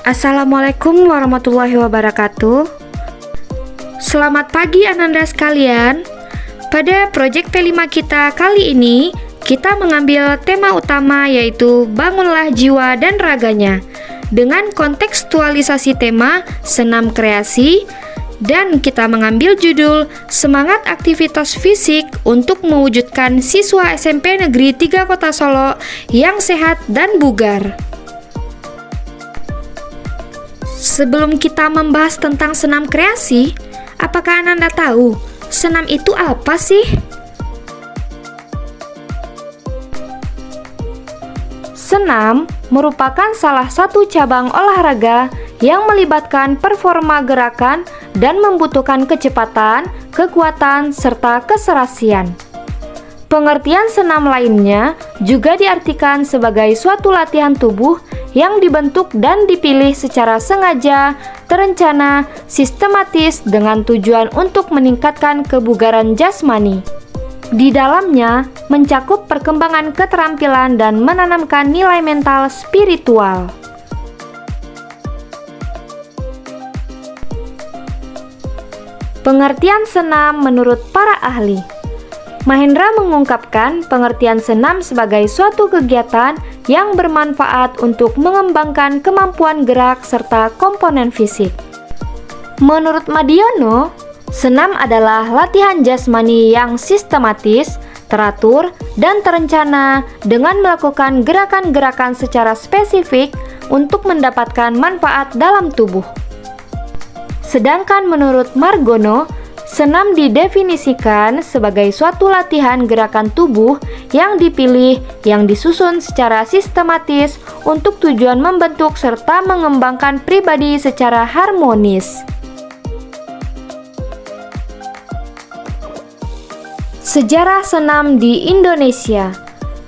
Assalamualaikum warahmatullahi wabarakatuh. Selamat pagi Ananda sekalian. Pada proyek P5 kita kali ini, kita mengambil tema utama yaitu bangunlah jiwa dan raganya dengan kontekstualisasi tema senam kreasi, dan kita mengambil judul semangat aktivitas fisik untuk mewujudkan siswa SMP Negeri 3 Kota Solo yang sehat dan bugar. Sebelum kita membahas tentang senam kreasi, apakah Ananda tahu senam itu apa sih? Senam merupakan salah satu cabang olahraga yang melibatkan performa gerakan dan membutuhkan kecepatan, kekuatan, serta keserasian. Pengertian senam lainnya juga diartikan sebagai suatu latihan tubuh yang dibentuk dan dipilih secara sengaja, terencana, sistematis dengan tujuan untuk meningkatkan kebugaran jasmani. Di dalamnya mencakup perkembangan keterampilan dan menanamkan nilai mental spiritual. Pengertian senam menurut para ahli. Mahendra mengungkapkan pengertian senam sebagai suatu kegiatan yang bermanfaat untuk mengembangkan kemampuan gerak serta komponen fisik. Menurut Madiono, senam adalah latihan jasmani yang sistematis, teratur, dan terencana dengan melakukan gerakan-gerakan secara spesifik untuk mendapatkan manfaat dalam tubuh. Sedangkan menurut Margono, senam didefinisikan sebagai suatu latihan gerakan tubuh yang dipilih, yang disusun secara sistematis untuk tujuan membentuk serta mengembangkan pribadi secara harmonis. Sejarah senam di Indonesia.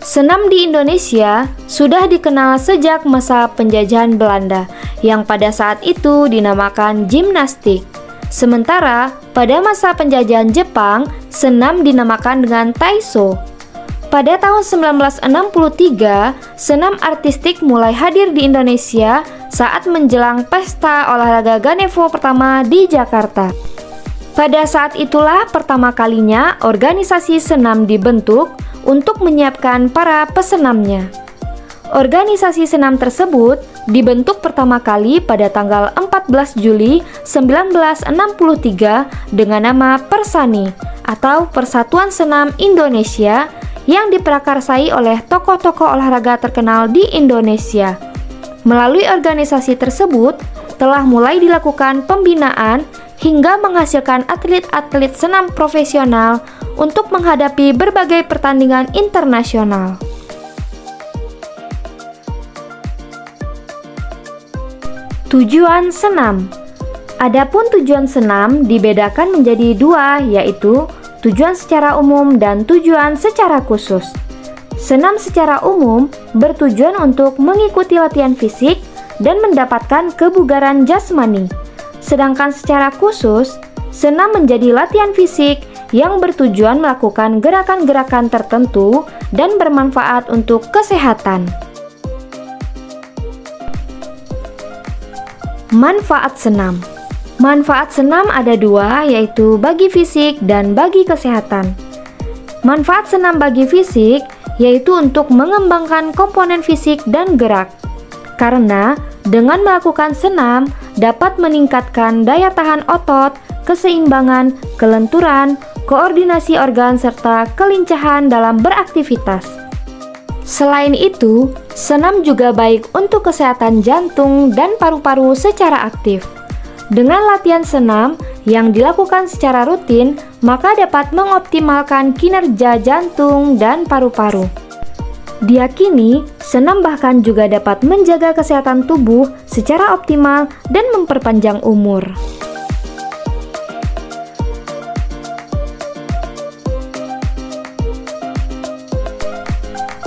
Senam di Indonesia sudah dikenal sejak masa penjajahan Belanda, yang pada saat itu dinamakan gimnastik. Sementara pada masa penjajahan Jepang, senam dinamakan dengan Taisho. Pada tahun 1963, senam artistik mulai hadir di Indonesia saat menjelang pesta olahraga Ganevo pertama di Jakarta. Pada saat itulah pertama kalinya organisasi senam dibentuk untuk menyiapkan para pesenamnya. Organisasi senam tersebut dibentuk pertama kali pada tanggal 14 Juli 1963 dengan nama Persani atau Persatuan Senam Indonesia yang diprakarsai oleh tokoh-tokoh olahraga terkenal di Indonesia. Melalui organisasi tersebut telah mulai dilakukan pembinaan hingga menghasilkan atlet-atlet senam profesional untuk menghadapi berbagai pertandingan internasional. Tujuan senam. Adapun tujuan senam dibedakan menjadi dua, yaitu tujuan secara umum dan tujuan secara khusus. Senam secara umum bertujuan untuk mengikuti latihan fisik dan mendapatkan kebugaran jasmani. Sedangkan secara khusus, senam menjadi latihan fisik yang bertujuan melakukan gerakan-gerakan tertentu dan bermanfaat untuk kesehatan. Manfaat senam. Manfaat senam ada dua, yaitu bagi fisik dan bagi kesehatan. Manfaat senam bagi fisik yaitu untuk mengembangkan komponen fisik dan gerak. Karena dengan melakukan senam dapat meningkatkan daya tahan otot, keseimbangan, kelenturan, koordinasi organ, serta kelincahan dalam beraktivitas. Selain itu, senam juga baik untuk kesehatan jantung dan paru-paru secara aktif. Dengan latihan senam yang dilakukan secara rutin, maka dapat mengoptimalkan kinerja jantung dan paru-paru. Diyakini, senam bahkan juga dapat menjaga kesehatan tubuh secara optimal dan memperpanjang umur.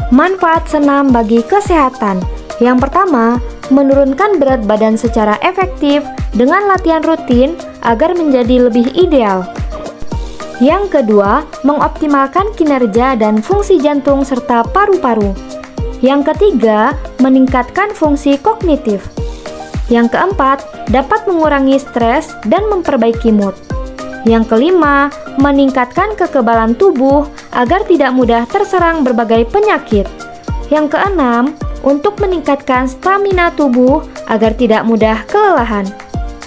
Manfaat senam bagi kesehatan. Yang pertama, menurunkan berat badan secara efektif dengan latihan rutin agar menjadi lebih ideal. Yang kedua, mengoptimalkan kinerja dan fungsi jantung serta paru-paru. Yang ketiga, meningkatkan fungsi kognitif. Yang keempat, dapat mengurangi stres dan memperbaiki mood. Yang kelima, meningkatkan kekebalan tubuh agar tidak mudah terserang berbagai penyakit. Yang keenam, untuk meningkatkan stamina tubuh agar tidak mudah kelelahan.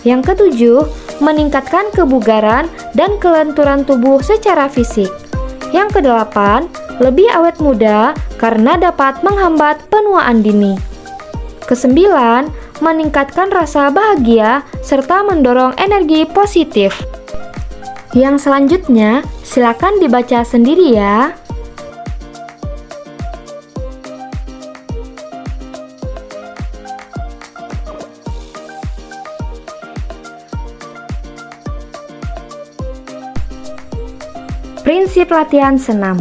Yang ketujuh, meningkatkan kebugaran dan kelenturan tubuh secara fisik. Yang kedelapan, lebih awet muda karena dapat menghambat penuaan dini. Kesembilan, meningkatkan rasa bahagia serta mendorong energi positif. Yang selanjutnya, silakan dibaca sendiri ya. Prinsip latihan senam.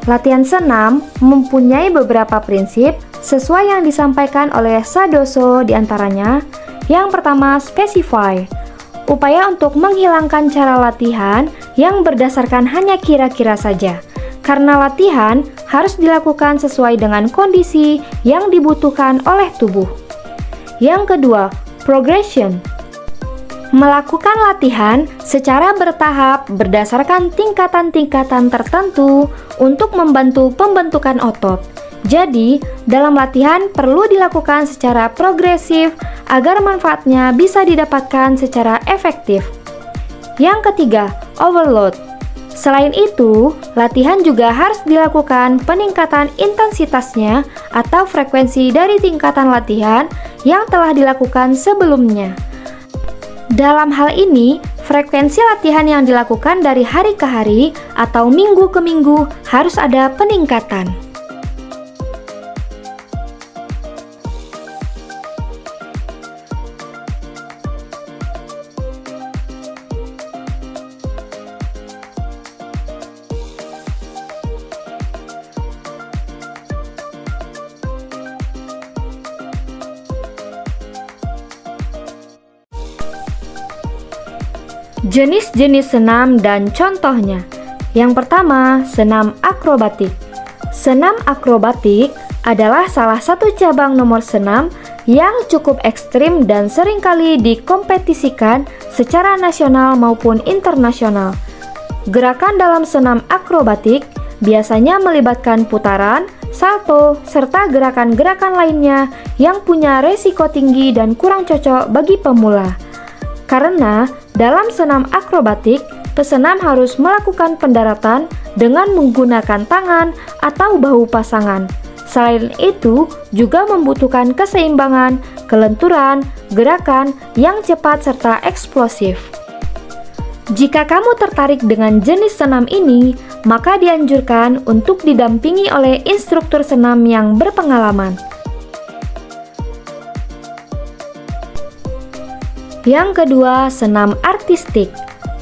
Latihan senam mempunyai beberapa prinsip sesuai yang disampaikan oleh Sadoso diantaranya. Yang pertama, specify. Upaya untuk menghilangkan cara latihan yang berdasarkan hanya kira-kira saja. Karena latihan harus dilakukan sesuai dengan kondisi yang dibutuhkan oleh tubuh. Yang kedua, progression. Melakukan latihan secara bertahap berdasarkan tingkatan-tingkatan tertentu untuk membantu pembentukan otot. Jadi, dalam latihan perlu dilakukan secara progresif agar manfaatnya bisa didapatkan secara efektif. Yang ketiga, overload. Selain itu, latihan juga harus dilakukan peningkatan intensitasnya atau frekuensi dari tingkatan latihan yang telah dilakukan sebelumnya. Dalam hal ini, frekuensi latihan yang dilakukan dari hari ke hari atau minggu ke minggu harus ada peningkatan. Jenis-jenis senam dan contohnya. Yang pertama, senam akrobatik. Senam akrobatik adalah salah satu cabang nomor senam yang cukup ekstrim dan seringkali dikompetisikan secara nasional maupun internasional. Gerakan dalam senam akrobatik biasanya melibatkan putaran, salto, serta gerakan-gerakan lainnya yang punya resiko tinggi dan kurang cocok bagi pemula. Karena dalam senam akrobatik, pesenam harus melakukan pendaratan dengan menggunakan tangan atau bahu pasangan. Selain itu, juga membutuhkan keseimbangan, kelenturan, gerakan yang cepat serta eksplosif. Jika kamu tertarik dengan jenis senam ini, maka dianjurkan untuk didampingi oleh instruktur senam yang berpengalaman. Yang kedua, senam artistik.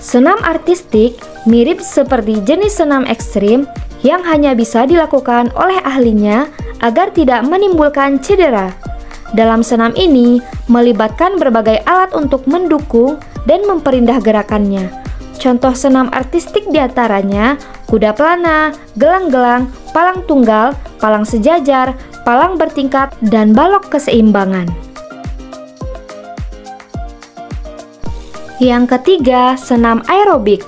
Senam artistik mirip seperti jenis senam ekstrim yang hanya bisa dilakukan oleh ahlinya agar tidak menimbulkan cedera. Dalam senam ini, melibatkan berbagai alat untuk mendukung dan memperindah gerakannya. Contoh senam artistik diantaranya kuda pelana, gelang-gelang, palang tunggal, palang sejajar, palang bertingkat, dan balok keseimbangan. Yang ketiga, senam aerobik.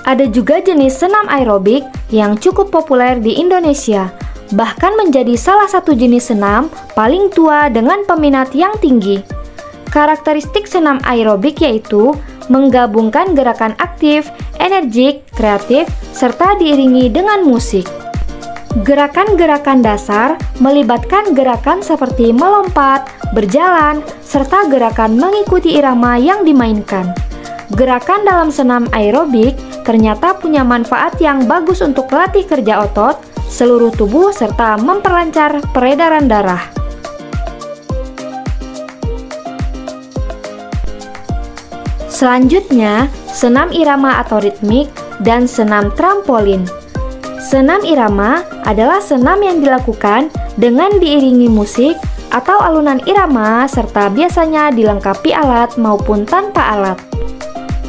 Ada juga jenis senam aerobik yang cukup populer di Indonesia, bahkan menjadi salah satu jenis senam paling tua dengan peminat yang tinggi. Karakteristik senam aerobik yaitu menggabungkan gerakan aktif, energik, kreatif, serta diiringi dengan musik. Gerakan-gerakan dasar melibatkan gerakan seperti melompat, berjalan, serta gerakan mengikuti irama yang dimainkan. Gerakan dalam senam aerobik ternyata punya manfaat yang bagus untuk melatih kerja otot, seluruh tubuh, serta memperlancar peredaran darah. Selanjutnya, senam irama atau ritmik dan senam trampolin. Senam irama adalah senam yang dilakukan dengan diiringi musik atau alunan irama serta biasanya dilengkapi alat maupun tanpa alat.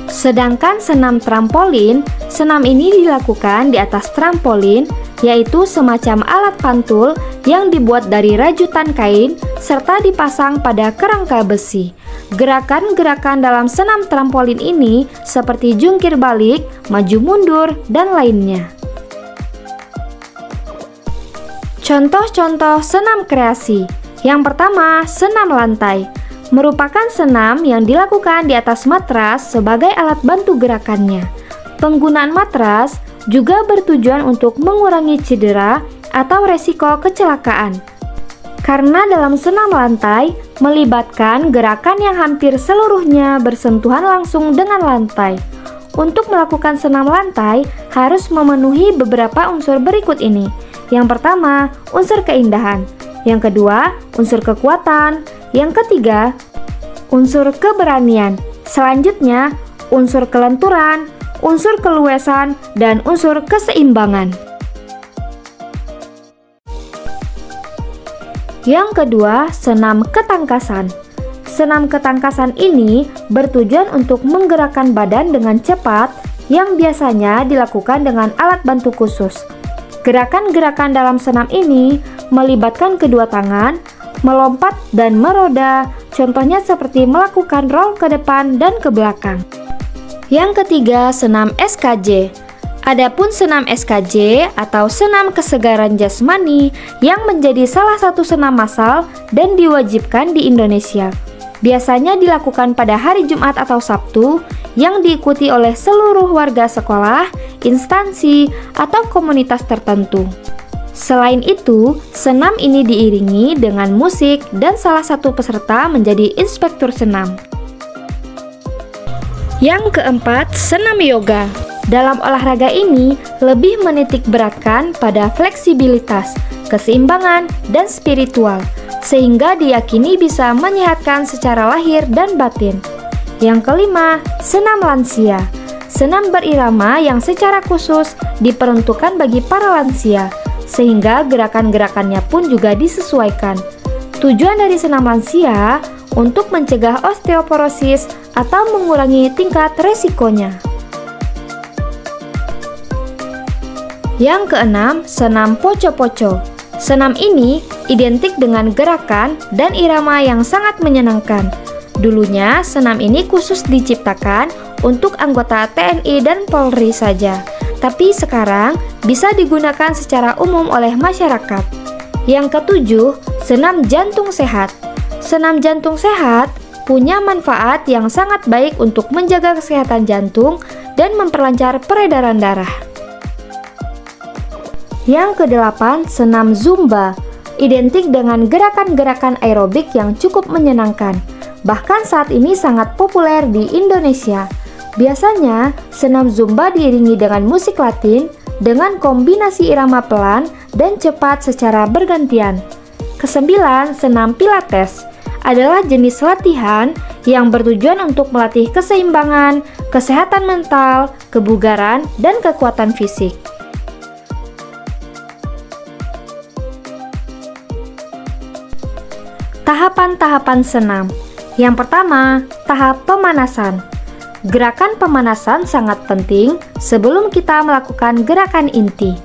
Sedangkan senam trampolin, senam ini dilakukan di atas trampolin yaitu semacam alat pantul yang dibuat dari rajutan kain serta dipasang pada kerangka besi. Gerakan-gerakan dalam senam trampolin ini seperti jungkir balik, maju mundur, dan lainnya. Contoh-contoh senam kreasi. Yang pertama, senam lantai. Merupakan senam yang dilakukan di atas matras sebagai alat bantu gerakannya. Penggunaan matras juga bertujuan untuk mengurangi cedera atau resiko kecelakaan. Karena dalam senam lantai melibatkan gerakan yang hampir seluruhnya bersentuhan langsung dengan lantai. Untuk melakukan senam lantai harus memenuhi beberapa unsur berikut ini. Yang pertama, unsur keindahan. Yang kedua, unsur kekuatan. Yang ketiga, unsur keberanian. Selanjutnya, unsur kelenturan, unsur keluasan, dan unsur keseimbangan. Yang kedua, senam ketangkasan. Senam ketangkasan ini bertujuan untuk menggerakkan badan dengan cepat yang biasanya dilakukan dengan alat bantu khusus. Gerakan-gerakan dalam senam ini melibatkan kedua tangan, melompat dan meroda, contohnya seperti melakukan roll ke depan dan ke belakang. Yang ketiga, senam SKJ. Adapun senam SKJ atau senam kesegaran jasmani yang menjadi salah satu senam massal dan diwajibkan di Indonesia. Biasanya dilakukan pada hari Jumat atau Sabtu yang diikuti oleh seluruh warga sekolah, instansi, atau komunitas tertentu. Selain itu, senam ini diiringi dengan musik dan salah satu peserta menjadi inspektur senam. Yang keempat, senam yoga. Dalam olahraga ini lebih menitik beratkan pada fleksibilitas, keseimbangan, dan spiritual, sehingga diyakini bisa menyehatkan secara lahir dan batin. Yang kelima, senam lansia. Senam berirama yang secara khusus diperuntukkan bagi para lansia, sehingga gerakan-gerakannya pun juga disesuaikan. Tujuan dari senam lansia untuk mencegah osteoporosis atau mengurangi tingkat resikonya. Yang keenam, senam poco-poco. Senam ini identik dengan gerakan dan irama yang sangat menyenangkan. Dulunya, senam ini khusus diciptakan untuk anggota TNI dan Polri saja, tapi sekarang bisa digunakan secara umum oleh masyarakat. Yang ketujuh, senam jantung sehat. Senam jantung sehat punya manfaat yang sangat baik untuk menjaga kesehatan jantung dan memperlancar peredaran darah. Yang kedelapan, senam Zumba. Identik dengan gerakan-gerakan aerobik yang cukup menyenangkan. Bahkan saat ini sangat populer di Indonesia. Biasanya, senam Zumba diiringi dengan musik Latin dengan kombinasi irama pelan dan cepat secara bergantian. Kesembilan, senam Pilates adalah jenis latihan yang bertujuan untuk melatih keseimbangan, kesehatan mental, kebugaran, dan kekuatan fisik. Tahapan-tahapan senam. Yang pertama, tahap pemanasan. Gerakan pemanasan sangat penting sebelum kita melakukan gerakan inti.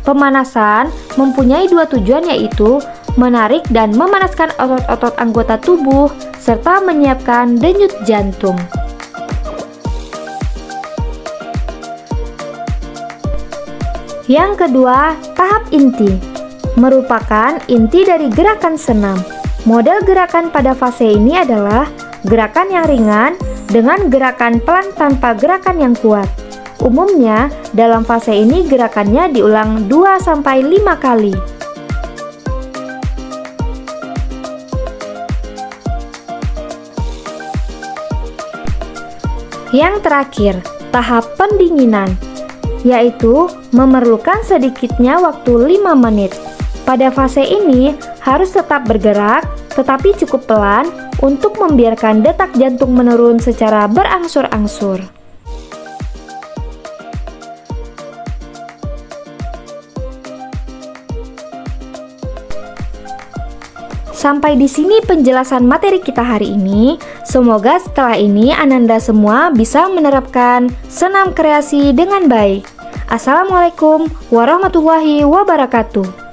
Pemanasan mempunyai dua tujuan, yaitu menarik dan memanaskan otot-otot anggota tubuh serta menyiapkan denyut jantung. Yang kedua, tahap inti. Merupakan inti dari gerakan senam. Model gerakan pada fase ini adalah gerakan yang ringan dengan gerakan pelan tanpa gerakan yang kuat. Umumnya, dalam fase ini gerakannya diulang 2-5 kali. Yang terakhir, tahap pendinginan, yaitu memerlukan sedikitnya waktu 5 menit. Pada fase ini harus tetap bergerak, tetapi cukup pelan untuk membiarkan detak jantung menurun secara berangsur-angsur. Sampai di sini penjelasan materi kita hari ini. Semoga setelah ini Ananda semua bisa menerapkan senam kreasi dengan baik. Assalamualaikum warahmatullahi wabarakatuh.